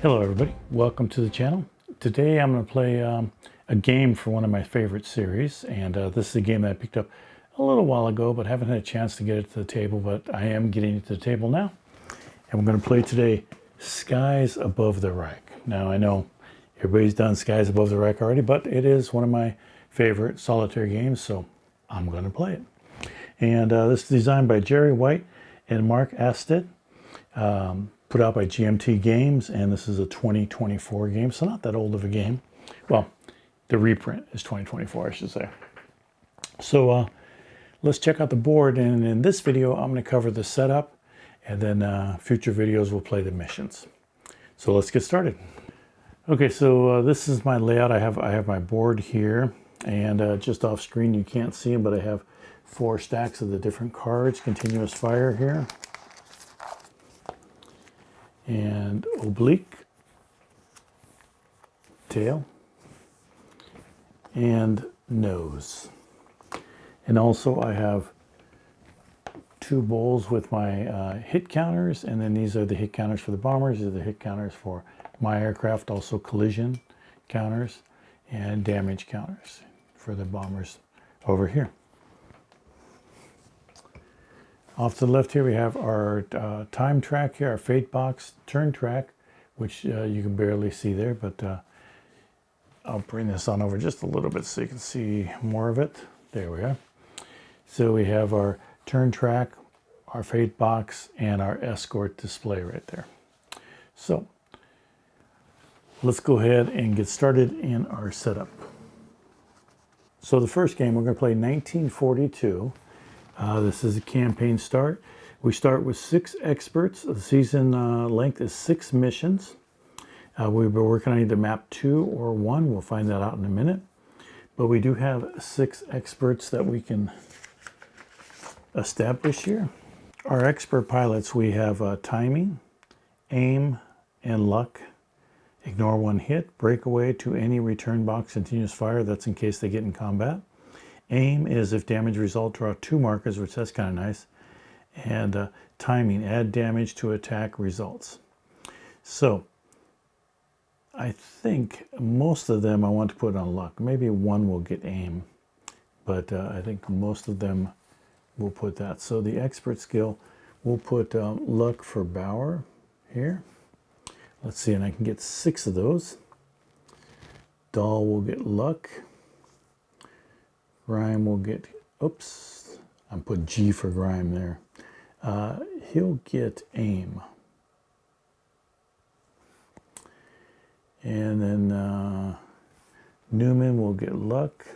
Hello everybody, welcome to the channel. Today I'm going to play a game for one of my favorite series, and this is a game that I picked up a little while ago but haven't had a chance to get it to the table, but I am getting it to the table now. And we're going to play today Skies Above the Reich. Now I know everybody's done Skies Above the Reich already, but it is one of my favorite solitaire games, so I'm going to play it. And this is designed by Jerry White and Mark Asted. Put out by GMT Games, and this is a 2024 game, so not that old of a game. Well, the reprint is 2024, I should say. So let's check out the board, and in this video I'm going to cover the setup, and then future videos will play the missions. So let's get started. Okay, so this is my layout. I have my board here, and just off screen you can't see them, but I have 4 stacks of the different cards, continuous fire here, and oblique, tail, and nose. And also I have 2 bowls with my hit counters, and then these are the hit counters for the bombers. These are the hit counters for my aircraft, also collision counters and damage counters for the bombers over here. Off to the left here we have our time track here, our fate box turn track, which you can barely see there, but I'll bring this on over just a little bit so you can see more of it. There we are. So we have our turn track, our fate box, and our escort display right there. So let's go ahead and get started in our setup. So the first game, we're going to play 1942. This is a campaign start. We start with 6 experts. The season length is 6 missions. We've been working on either map 2 or 1. We'll find that out in a minute. But we do have 6 experts that we can establish here. Our expert pilots, we have timing, aim, and luck. Ignore 1 hit, breakaway to any return box, continuous fire. That's in case they get in combat. Aim is if damage result, draw 2 markers, which that's kind of nice. And timing, add damage to attack results. So I think most of them I want to put on luck. Maybe 1 will get aim, but I think most of them will put that. So the expert skill, we'll put luck for Bauer here. Let's see, and I can get 6 of those. Dahl will get luck. Grime will get, oops, I'm putting G for Grime there. He'll get aim. And then Newman will get luck.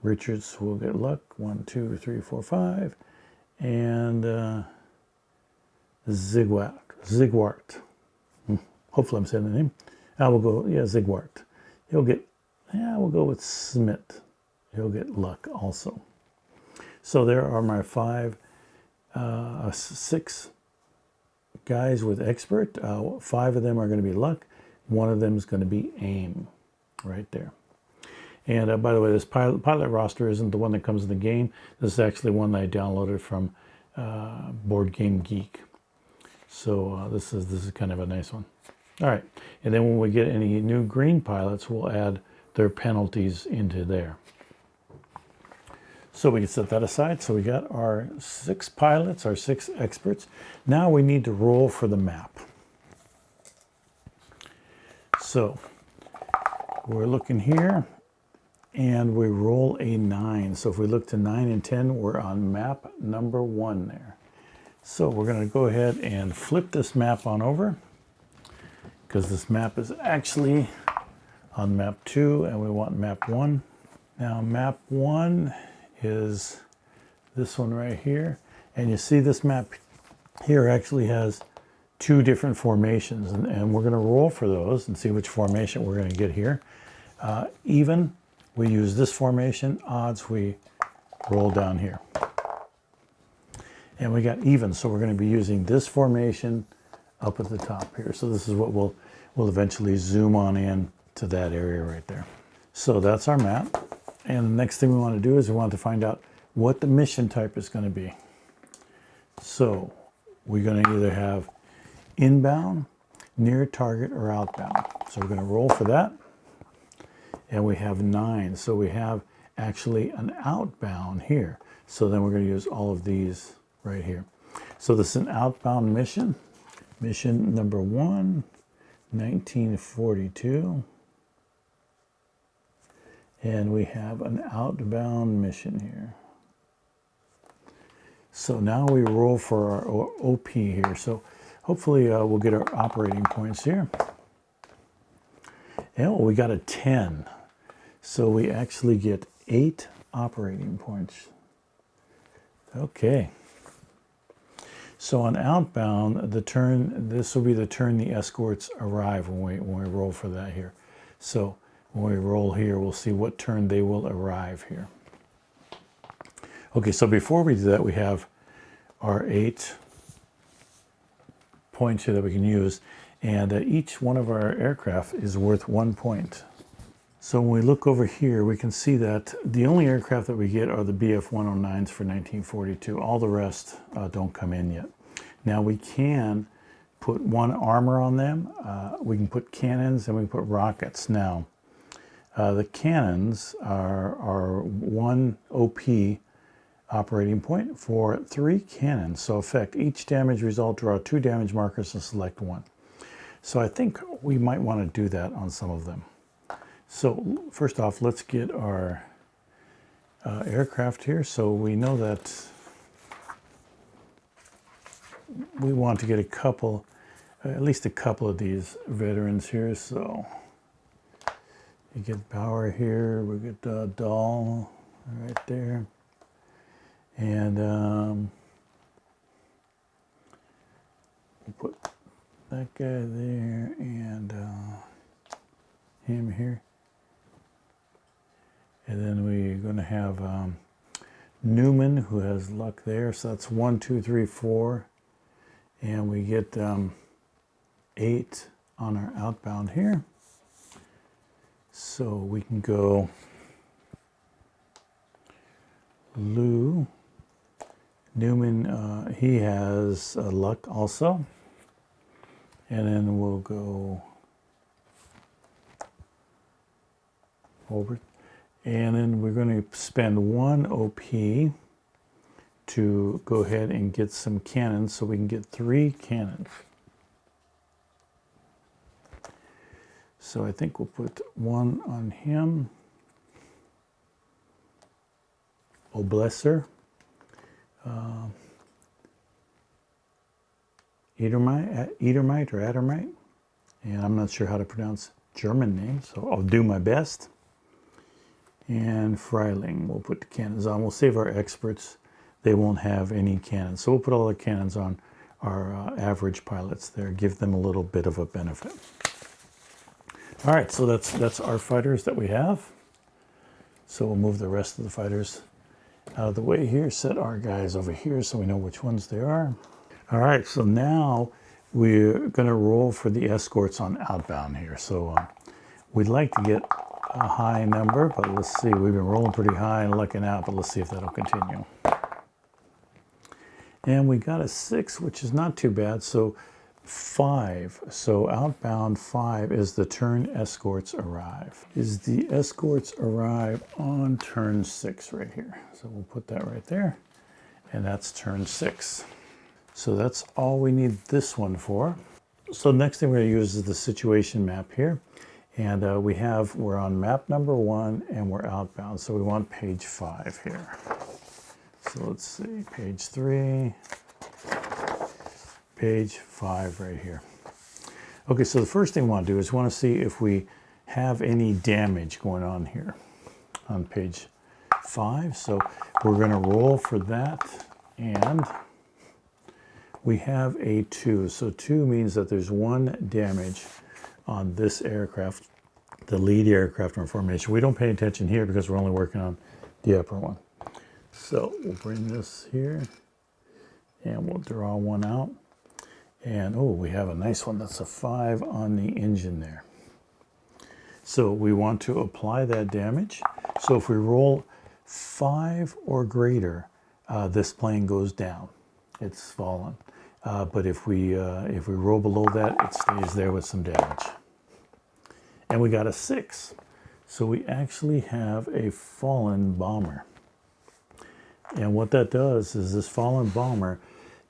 Richards will get luck. 1, 2, 3, 4, 5. And Zigwart. Hopefully I'm saying the name. I will go, yeah, Zigwart. He'll get, yeah, we'll go with Smith. He'll get luck also. So there are my 6 guys with expert. 5 of them are going to be luck. 1 of them is going to be aim right there. And by the way, this pilot roster isn't the one that comes in the game. This is actually one that I downloaded from Board Game Geek. So this is kind of a nice one. All right, and then when we get any new green pilots, we'll add their penalties into there. So we can set that aside. So we got our 6 pilots, our 6 experts. Now we need to roll for the map. So we're looking here, and we roll a 9. So if we look to 9 and 10, we're on map number 1 there. So we're going to go ahead and flip this map on over, because this map is actually on map 2, and we want map 1. Now map 1 is this one right here, and you see this map here actually has 2 different formations, and we're going to roll for those and see which formation we're going to get here. Even, we use this formation. Odds, we roll down here, and we got even, so we're going to be using this formation up at the top here. So this is what we'll eventually zoom on in to that area right there. So that's our map. And the next thing we want to do is we want to find out what the mission type is going to be. So we're going to either have inbound, near target or outbound. So we're going to roll for that. And we have 9. So we have actually an outbound here. So then we're going to use all of these right here. So this is an outbound mission. Mission number 1, 1942. And we have an outbound mission here. So now we roll for our OP here. So hopefully we'll get our operating points here. And we got a 10. So we actually get 8 operating points. Okay. So on outbound, this will be the turn the escorts arrive when we roll for that here. So when we roll here, we'll see what turn they will arrive here. Okay, so before we do that, we have our 8 points here that we can use, and each one of our aircraft is worth 1 point. So when we look over here, we can see that the only aircraft that we get are the Bf-109s for 1942. All the rest don't come in yet. Now we can put 1 armor on them. We can put cannons and we can put rockets. Now, the cannons are 1 OP operating point for 3 cannons. So affect each damage result, draw 2 damage markers and select 1. So I think we might want to do that on some of them. So first off, let's get our aircraft here. So we know that we want to get a couple, at least a couple of these veterans here. So you get Bauer here, we get Dahl right there. And we'll put that guy there and him here. And then we're going to have Newman, who has luck there. So that's 1, 2, 3, 4. And we get 8 on our outbound here. So we can go Lou. Newman, he has luck also. And then we'll go over. And then we're going to spend 1 OP to go ahead and get some cannons, so we can get 3 cannons. So I think we'll put 1 on him. Oblesser. Edermite or Addermite. And I'm not sure how to pronounce German names, so I'll do my best. And Freiling, we'll put the cannons on. We'll save our experts. They won't have any cannons. So we'll put all the cannons on our average pilots there, give them a little bit of a benefit. All right, so that's our fighters that we have. So we'll move the rest of the fighters out of the way here, set our guys over here so we know which ones they are. All right, so now we're gonna roll for the escorts on outbound here. So we'd like to get a high number, but let's see. We've been rolling pretty high and lucking out, but let's see if that'll continue. And we got a 6, which is not too bad. So 5. So outbound 5 is the turn escorts arrive. Is the escorts arrive on turn 6 right here. So we'll put that right there. And that's turn 6. So that's all we need this one for. So the next thing we're going to use is the situation map here. And we're on map number 1 and we're outbound. So we want page 5 here. So let's see, page 3, page 5 right here. Okay, so the first thing we want to do is we want to see if we have any damage going on here on page 5. So we're going to roll for that, and we have a 2. So 2 means that there's 1 damage on this aircraft, the lead aircraft in formation. We don't pay attention here because we're only working on the upper one. So we'll bring this here and we'll draw 1 out. And oh, we have a nice one. That's a 5 on the engine there. So we want to apply that damage. So if we roll 5 or greater, this plane goes down. It's fallen. but if we roll below that, it stays there with some damage. And we got a 6. So we actually have a fallen bomber. And what that does is this fallen bomber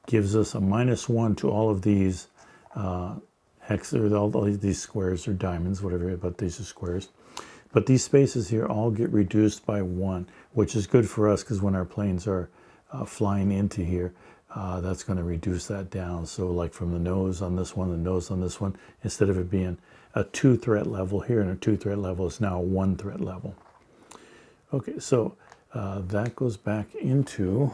gives us a -1 to all of these hex, or all these squares or diamonds, whatever, but these are squares. But these spaces here all get reduced by 1, which is good for us because when our planes are flying into here, that's going to reduce that down. So like from the nose on this one, the nose on this one, instead of it being a 2 threat level here and a 2 threat level, it's now a 1 threat level. Okay, so that goes back into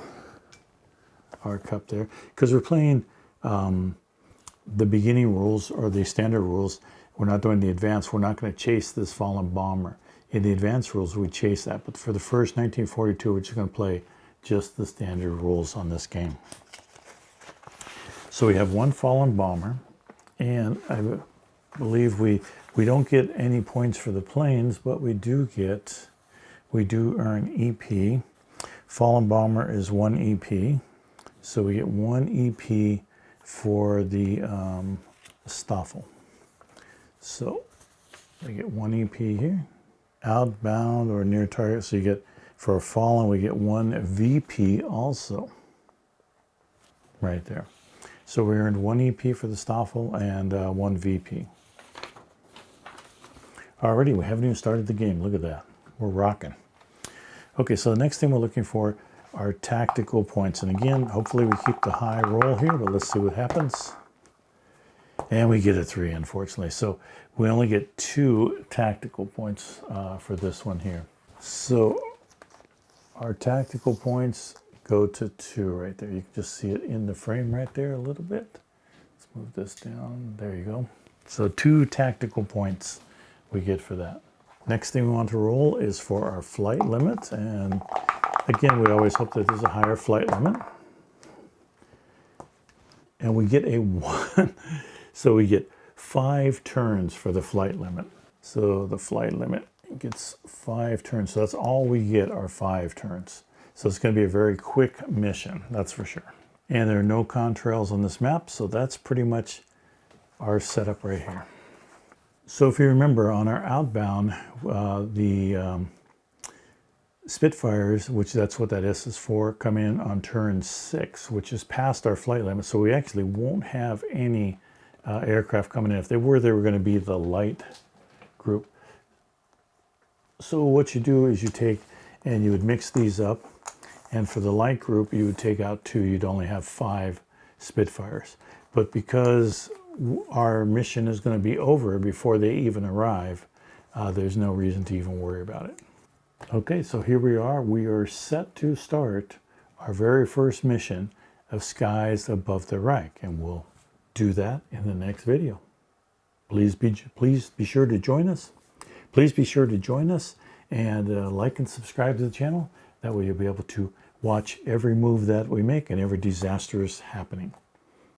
our cup there because we're playing the beginning rules or the standard rules. We're not doing the advanced. We're not going to chase this fallen bomber. In the advanced rules, we chase that. But for the first 1942, we're just going to play just the standard rules on this game. So we have one fallen bomber, and I believe we don't get any points for the planes, but we do earn EP. Fallen bomber is 1 EP, so we get 1 EP for the Staffel. So we get 1 EP here, outbound or near target. So you get, for a fallen, we get 1 VP also, right there. So we earned 1 EP for the Staffel and 1 VP. Alrighty, we haven't even started the game. Look at that. We're rocking. Okay, so the next thing we're looking for are tactical points. And again, hopefully we keep the high roll here, but let's see what happens. And we get a 3, unfortunately. So we only get 2 tactical points for this one here. So our tactical points go to 2 right there. You can just see it in the frame right there a little bit. Let's move this down. There you go. So 2 tactical points we get for that. Next thing we want to roll is for our flight limit. And again, we always hope that there's a higher flight limit. And we get a 1. So we get 5 turns for the flight limit. So the flight limit gets 5 turns. So that's all we get are 5 turns. So it's going to be a very quick mission, that's for sure. And there are no contrails on this map, so that's pretty much our setup right here. So if you remember, on our outbound, the Spitfires, which that's what that is for, come in on turn 6, which is past our flight limit. So we actually won't have any aircraft coming in. If they were going to be the light group. So what you do is you take and you would mix these up, and for the light group you would take out 2. You'd only have 5 Spitfires. But because our mission is going to be over before they even arrive, there's no reason to even worry about it. Okay, so here we are. We are set to start our very first mission of Skies Above the Reich, and we'll do that in the next video. Please be sure to join us. Please be sure to join us and like and subscribe to the channel. That way you'll be able to watch every move that we make and every disastrous happening.